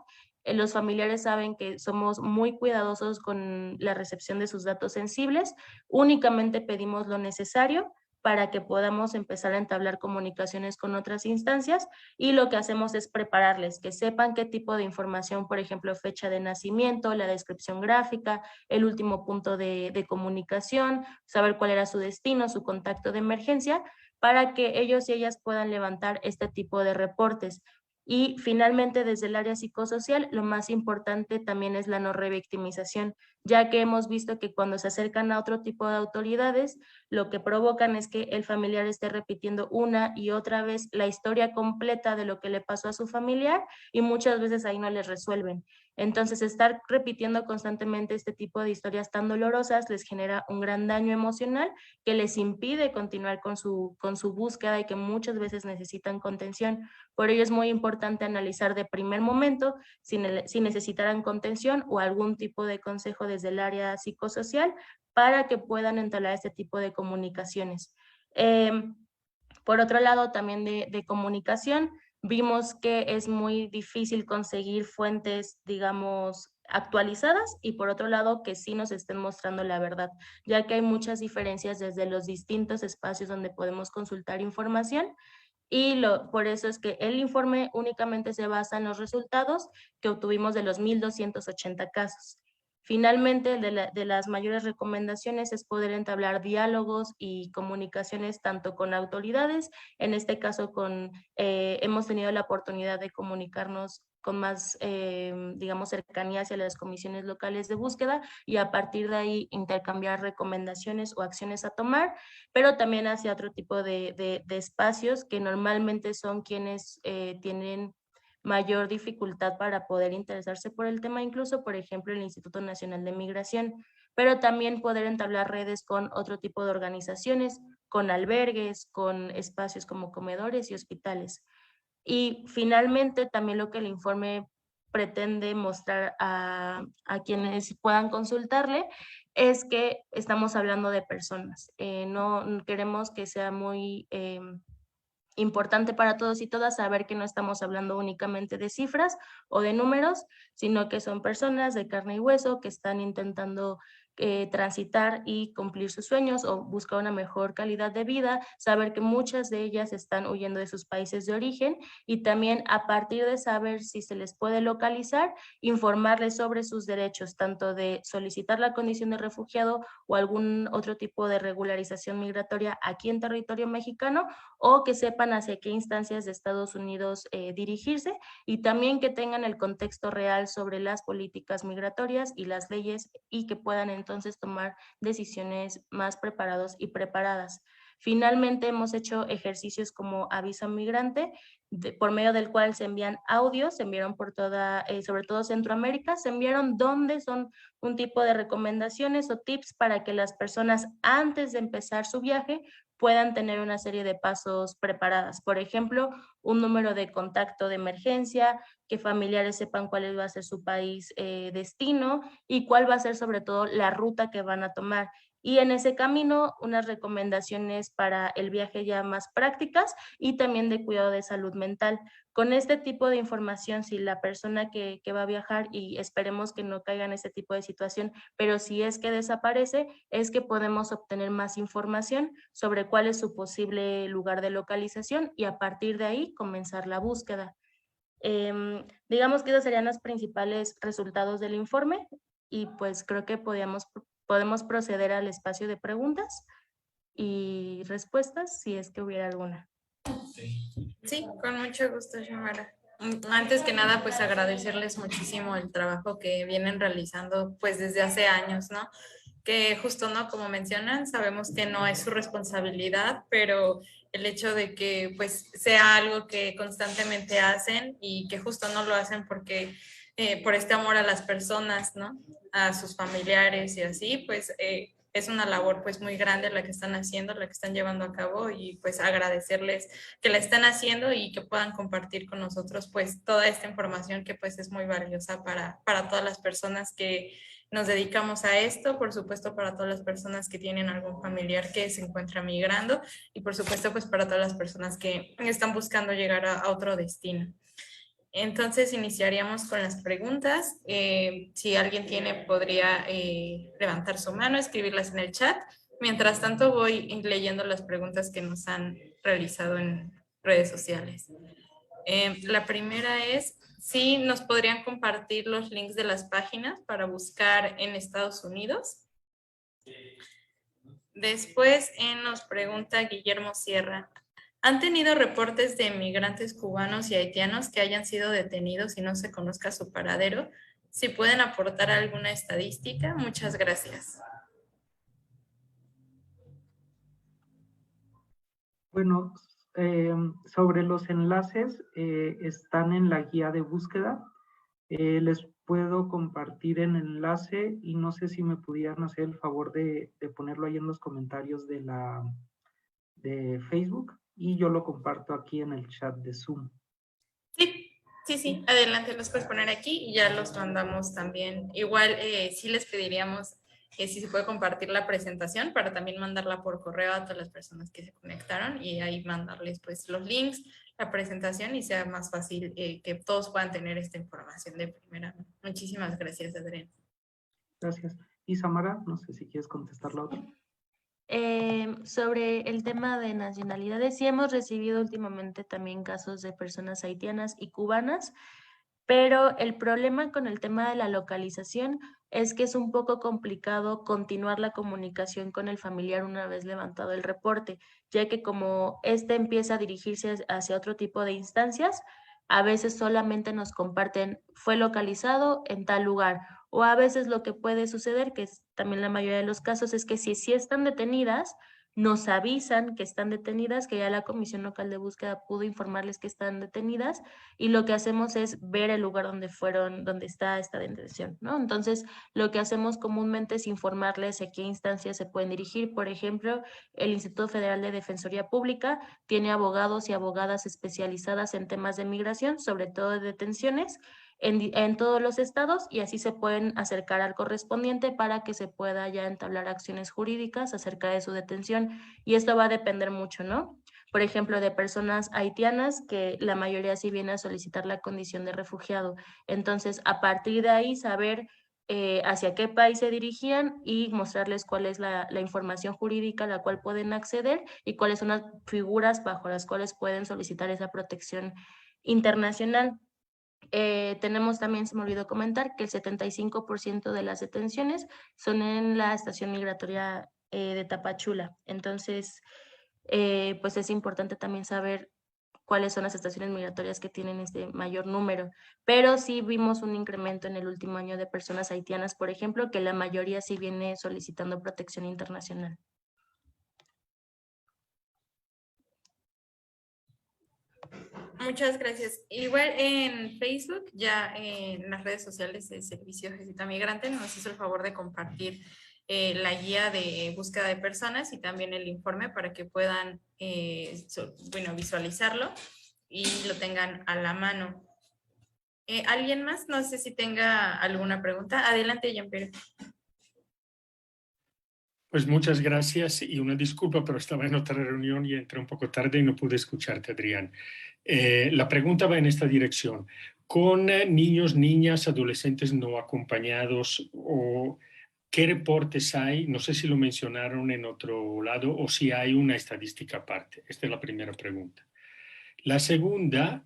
Los familiares saben que somos muy cuidadosos con la recepción de sus datos sensibles. Únicamente pedimos lo necesario para que podamos empezar a entablar comunicaciones con otras instancias y lo que hacemos es prepararles, que sepan qué tipo de información, por ejemplo, fecha de nacimiento, la descripción gráfica, el último punto de comunicación, saber cuál era su destino, su contacto de emergencia, para que ellos y ellas puedan levantar este tipo de reportes. Y finalmente, desde el área psicosocial, lo más importante también es la no revictimización, ya que hemos visto que cuando se acercan a otro tipo de autoridades, lo que provocan es que el familiar esté repitiendo una y otra vez la historia completa de lo que le pasó a su familiar y muchas veces ahí no les resuelven. Entonces, estar repitiendo constantemente este tipo de historias tan dolorosas les genera un gran daño emocional que les impide continuar con su búsqueda y que muchas veces necesitan contención. Por ello es muy importante analizar de primer momento si necesitaran contención o algún tipo de consejo desde el área psicosocial para que puedan entablar este tipo de comunicaciones. Por otro lado, también de comunicación, vimos que es muy difícil conseguir fuentes, digamos, actualizadas y por otro lado que sí nos estén mostrando la verdad, ya que hay muchas diferencias desde los distintos espacios donde podemos consultar información y por eso es que el informe únicamente se basa en los resultados que obtuvimos de los 1,280 casos. Finalmente, de las mayores recomendaciones es poder entablar diálogos y comunicaciones tanto con autoridades, en este caso hemos tenido la oportunidad de comunicarnos con más, digamos, cercanía hacia las comisiones locales de búsqueda y a partir de ahí intercambiar recomendaciones o acciones a tomar, pero también hacia otro tipo de espacios que normalmente son quienes tienen mayor dificultad para poder interesarse por el tema, incluso, por ejemplo, el Instituto Nacional de Migración, pero también poder entablar redes con otro tipo de organizaciones, con albergues, con espacios como comedores y hospitales. Y finalmente, también lo que el informe pretende mostrar a quienes puedan consultarle es que estamos hablando de personas. No queremos que sea muy importante para todos y todas saber que no estamos hablando únicamente de cifras o de números, sino que son personas de carne y hueso que están intentando transitar y cumplir sus sueños o buscar una mejor calidad de vida, saber que muchas de ellas están huyendo de sus países de origen y también a partir de saber si se les puede localizar, informarles sobre sus derechos, tanto de solicitar la condición de refugiado o algún otro tipo de regularización migratoria aquí en territorio mexicano o que sepan hacia qué instancias de Estados Unidos dirigirse y también que tengan el contexto real sobre las políticas migratorias y las leyes y que puedan entonces tomar decisiones más preparados y preparadas. Finalmente hemos hecho ejercicios como aviso migrante, por medio del cual se envían audios, se enviaron por sobre todo Centroamérica, se enviaron donde son un tipo de recomendaciones o tips para que las personas antes de empezar su viaje puedan tener una serie de pasos preparadas. Por ejemplo, un número de contacto de emergencia, que familiares sepan cuál va a ser su país destino y cuál va a ser sobre todo la ruta que van a tomar. y en ese camino unas recomendaciones para el viaje ya más prácticas y también de cuidado de salud mental. Con este tipo de información, si la persona que va a viajar, y esperemos que no caiga en este tipo de situación, pero si es que desaparece, es que podemos obtener más información sobre cuál es su posible lugar de localización y a partir de ahí comenzar la búsqueda. Digamos que esos serían los principales resultados del informe y pues creo que podemos proceder al espacio de preguntas y respuestas si es que hubiera alguna. Sí, con mucho gusto, Xiomara. Antes que nada, pues agradecerles muchísimo el trabajo que vienen realizando pues desde hace años, ¿no? Que justo, ¿no? Como mencionan, sabemos que no es su responsabilidad, pero el hecho de que pues sea algo que constantemente hacen y que justo no lo hacen porque por este amor a las personas, ¿no? A sus familiares y así, pues es una labor pues muy grande la que están haciendo, la que están llevando a cabo y pues agradecerles que la están haciendo y que puedan compartir con nosotros pues toda esta información que pues es muy valiosa para todas las personas que nos dedicamos a esto, por supuesto para todas las personas que tienen algún familiar que se encuentra migrando y por supuesto pues para todas las personas que están buscando llegar a otro destino. Entonces iniciaríamos con las preguntas. Si alguien tiene, podría levantar su mano, escribirlas en el chat. Mientras tanto, voy leyendo las preguntas que nos han realizado en redes sociales. La primera es, si nos podrían compartir los links de las páginas para buscar en Estados Unidos. Después nos pregunta Guillermo Sierra, ¿han tenido reportes de migrantes cubanos y haitianos que hayan sido detenidos y no se conozca su paradero? Si pueden aportar alguna estadística, muchas gracias. Bueno, sobre los enlaces, están en la guía de búsqueda. Les puedo compartir el enlace y no sé si me pudieran hacer el favor de ponerlo ahí en los comentarios de Facebook y yo lo comparto aquí en el chat de Zoom. Sí, adelante, los puedes poner aquí y ya los mandamos también. Igual sí les pediríamos si se puede compartir la presentación para también mandarla por correo a todas las personas que se conectaron y ahí mandarles pues los links, la presentación y sea más fácil que todos puedan tener esta información de primera mano. Muchísimas gracias, Adrián. Gracias. Y Samara, no sé si quieres contestar la otra. Sobre el tema de nacionalidades, sí hemos recibido últimamente también casos de personas haitianas y cubanas, pero el problema con el tema de la localización es que es un poco complicado continuar la comunicación con el familiar una vez levantado el reporte, ya que como este empieza a dirigirse hacia otro tipo de instancias, a veces solamente nos comparten fue localizado en tal lugar, o a veces lo que puede suceder, que es también la mayoría de los casos, es que si están detenidas, nos avisan que están detenidas, que ya la Comisión Local de Búsqueda pudo informarles que están detenidas, y lo que hacemos es ver el lugar donde está esta detención, ¿no? Entonces, lo que hacemos comúnmente es informarles a qué instancias se pueden dirigir. Por ejemplo, el Instituto Federal de Defensoría Pública tiene abogados y abogadas especializadas en temas de migración, sobre todo de detenciones, en todos los estados, y así se pueden acercar al correspondiente para que se pueda ya entablar acciones jurídicas acerca de su detención, y esto va a depender mucho, ¿no? Por ejemplo, de personas haitianas, que la mayoría sí viene a solicitar la condición de refugiado. Entonces, a partir de ahí, saber hacia qué país se dirigían y mostrarles cuál es la información jurídica a la cual pueden acceder y cuáles son las figuras bajo las cuales pueden solicitar esa protección internacional. Tenemos también, se me olvidó comentar, que el 75% de las detenciones son en la estación migratoria de Tapachula. Entonces, pues es importante también saber cuáles son las estaciones migratorias que tienen este mayor número. Pero sí vimos un incremento en el último año de personas haitianas, por ejemplo, que la mayoría sí viene solicitando protección internacional. Muchas gracias. Igual en Facebook, ya en las redes sociales de Servicio Jesuita Migrante, nos hizo el favor de compartir la guía de búsqueda de personas y también el informe para que puedan visualizarlo y lo tengan a la mano. ¿Alguien más? No sé si tenga alguna pregunta. Adelante, Jean-Pierre. Pues muchas gracias y una disculpa, pero estaba en otra reunión y entré un poco tarde y no pude escucharte, Adrián. La pregunta va en esta dirección. Con niños, niñas, adolescentes no acompañados, o ¿qué reportes hay? No sé si lo mencionaron en otro lado o si hay una estadística aparte. Esta es la primera pregunta. La segunda,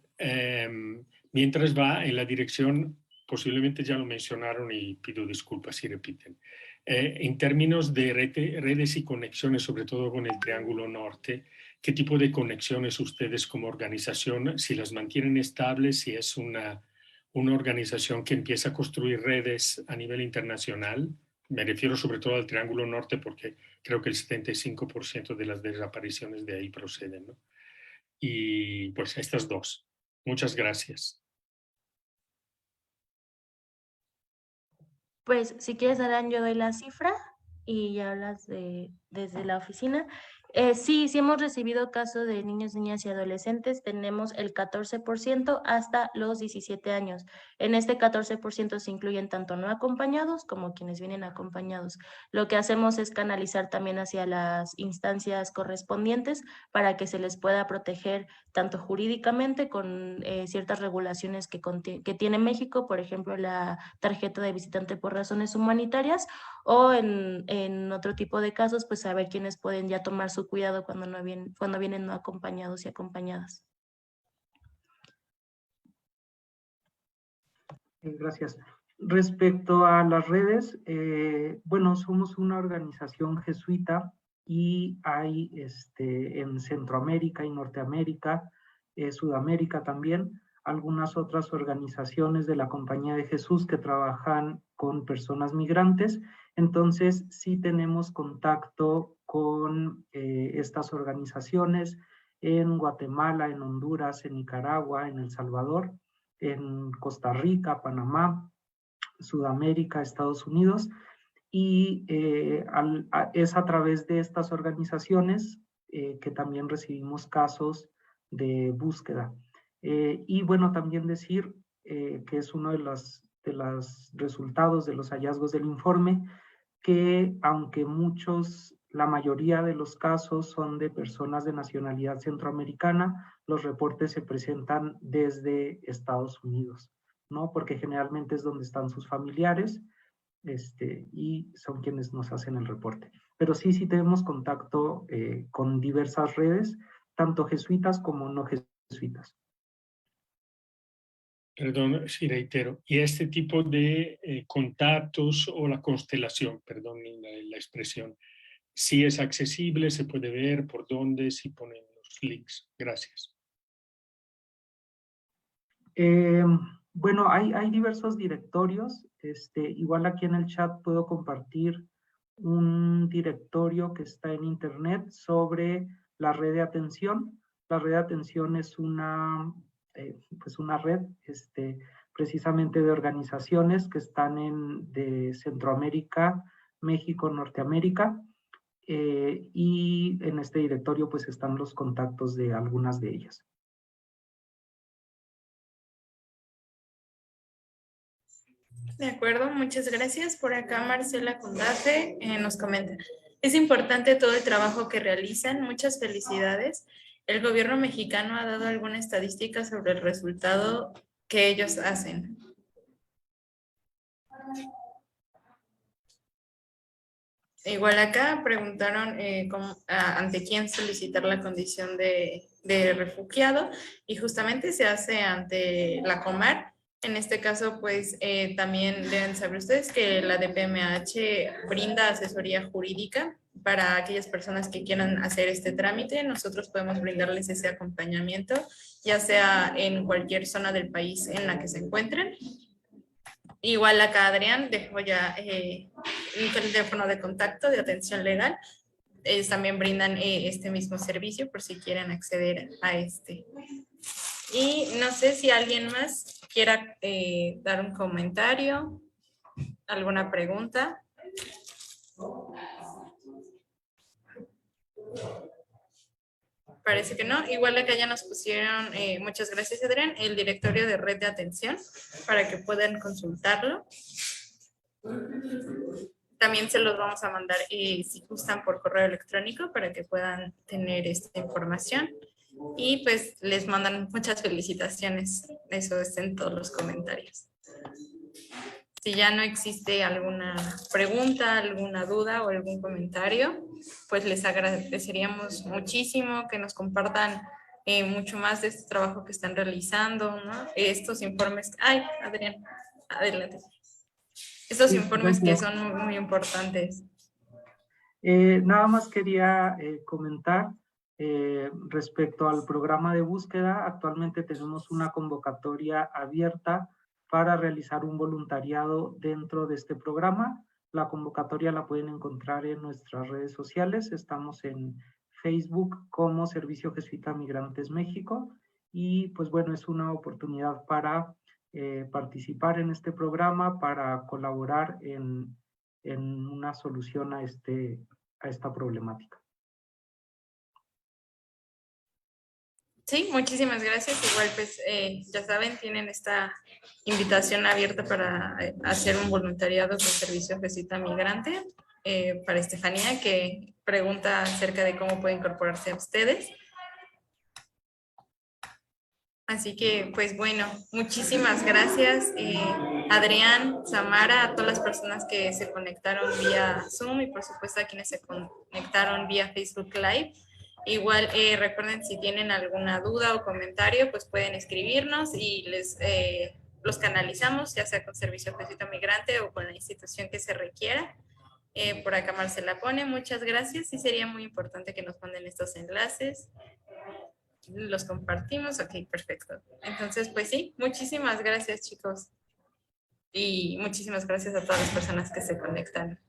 mientras va en la dirección, posiblemente ya lo mencionaron y pido disculpas si repiten. En términos de redes y conexiones, sobre todo con el Triángulo Norte, ¿qué tipo de conexiones ustedes como organización, si las mantienen estables, si es una organización que empieza a construir redes a nivel internacional? Me refiero sobre todo al Triángulo Norte porque creo que el 75% de las desapariciones de ahí proceden, ¿no? Y pues estas dos. Muchas gracias. Pues si quieres, Adán, yo doy la cifra y ya hablas desde la oficina. Sí, sí hemos recibido casos de niños, niñas y adolescentes. Tenemos el 14% hasta los 17 años. En este 14% se incluyen tanto no acompañados como quienes vienen acompañados. Lo que hacemos es canalizar también hacia las instancias correspondientes para que se les pueda proteger tanto jurídicamente con ciertas regulaciones que tiene México, por ejemplo, la tarjeta de visitante por razones humanitarias, o en otro tipo de casos, pues saber quiénes pueden ya tomar su cuidado cuando vienen no acompañados y acompañadas. Gracias. Respecto a las redes, bueno, somos una organización jesuita y hay en Centroamérica y Norteamérica, Sudamérica también, algunas otras organizaciones de la Compañía de Jesús que trabajan con personas migrantes. Entonces, sí tenemos contacto con estas organizaciones en Guatemala, en Honduras, en Nicaragua, en El Salvador, en Costa Rica, Panamá, Sudamérica, Estados Unidos, y es a través de estas organizaciones que también recibimos casos de búsqueda. Y bueno, también decir que es uno de los resultados de los hallazgos del informe, que aunque la mayoría de los casos son de personas de nacionalidad centroamericana, los reportes se presentan desde Estados Unidos, ¿no? Porque generalmente es donde están sus familiares, y son quienes nos hacen el reporte. Pero sí tenemos contacto con diversas redes, tanto jesuitas como no jesuitas. Perdón si reitero. Y este tipo de contactos o la constelación, perdón la expresión, si es accesible, se puede ver por dónde, si ponen los links. Gracias. Bueno, hay diversos directorios. Igual aquí en el chat puedo compartir un directorio que está en internet sobre la red de atención. La red de atención es pues una red precisamente de organizaciones que están de Centroamérica, México, Norteamérica, y en este directorio pues están los contactos de algunas de ellas. De acuerdo, muchas gracias. Por acá Marcela Condate nos comenta: es importante todo el trabajo que realizan, muchas felicidades. ¿El gobierno mexicano ha dado alguna estadística sobre el resultado que ellos hacen? Igual acá preguntaron ante quién solicitar la condición de refugiado, y justamente se hace ante la Comar. En este caso, pues también deben saber ustedes que la DPMH brinda asesoría jurídica para aquellas personas que quieran hacer este trámite. Nosotros podemos brindarles ese acompañamiento, ya sea en cualquier zona del país en la que se encuentren. Igual acá Adrián dejó ya un teléfono de contacto de atención legal. Ellos también brindan este mismo servicio por si quieren acceder a este. Y no sé si alguien más quiera dar un comentario, alguna pregunta. Parece que no. Igual acá ya nos pusieron, muchas gracias Adrián, el directorio de red de atención para que puedan consultarlo. También se los vamos a mandar, si gustan, por correo electrónico para que puedan tener esta información. Y pues les mandan muchas felicitaciones. Eso está en todos los comentarios. Si ya no existe alguna pregunta, alguna duda o algún comentario, pues les agradeceríamos muchísimo que nos compartan mucho más de este trabajo que están realizando, ¿no? Estos informes. Ay, Adrián, adelante. Estos informes que son muy, muy importantes. Nada más quería comentar respecto al programa de búsqueda. Actualmente tenemos una convocatoria abierta para realizar un voluntariado dentro de este programa. La convocatoria la pueden encontrar en nuestras redes sociales. Estamos en Facebook como Servicio Jesuita Migrantes México. Y pues bueno, es una oportunidad para participar en este programa, para colaborar en una solución a esta problemática. Sí, muchísimas gracias. Igual, pues, ya saben, tienen esta invitación abierta para hacer un voluntariado con Servicio Jesuita Migrante para Estefanía, que pregunta acerca de cómo puede incorporarse a ustedes. Así que, pues bueno, muchísimas gracias, Adrián, Samara, a todas las personas que se conectaron vía Zoom y por supuesto a quienes se conectaron vía Facebook Live. Igual recuerden, si tienen alguna duda o comentario, pues pueden escribirnos y los canalizamos, ya sea con Servicio Jesuita Migrante o con la institución que se requiera. Por acá Marcela pone, muchas gracias, y sería muy importante que nos manden estos enlaces. Los compartimos, ok, perfecto. Entonces, pues sí, muchísimas gracias, chicos. Y muchísimas gracias a todas las personas que se conectan.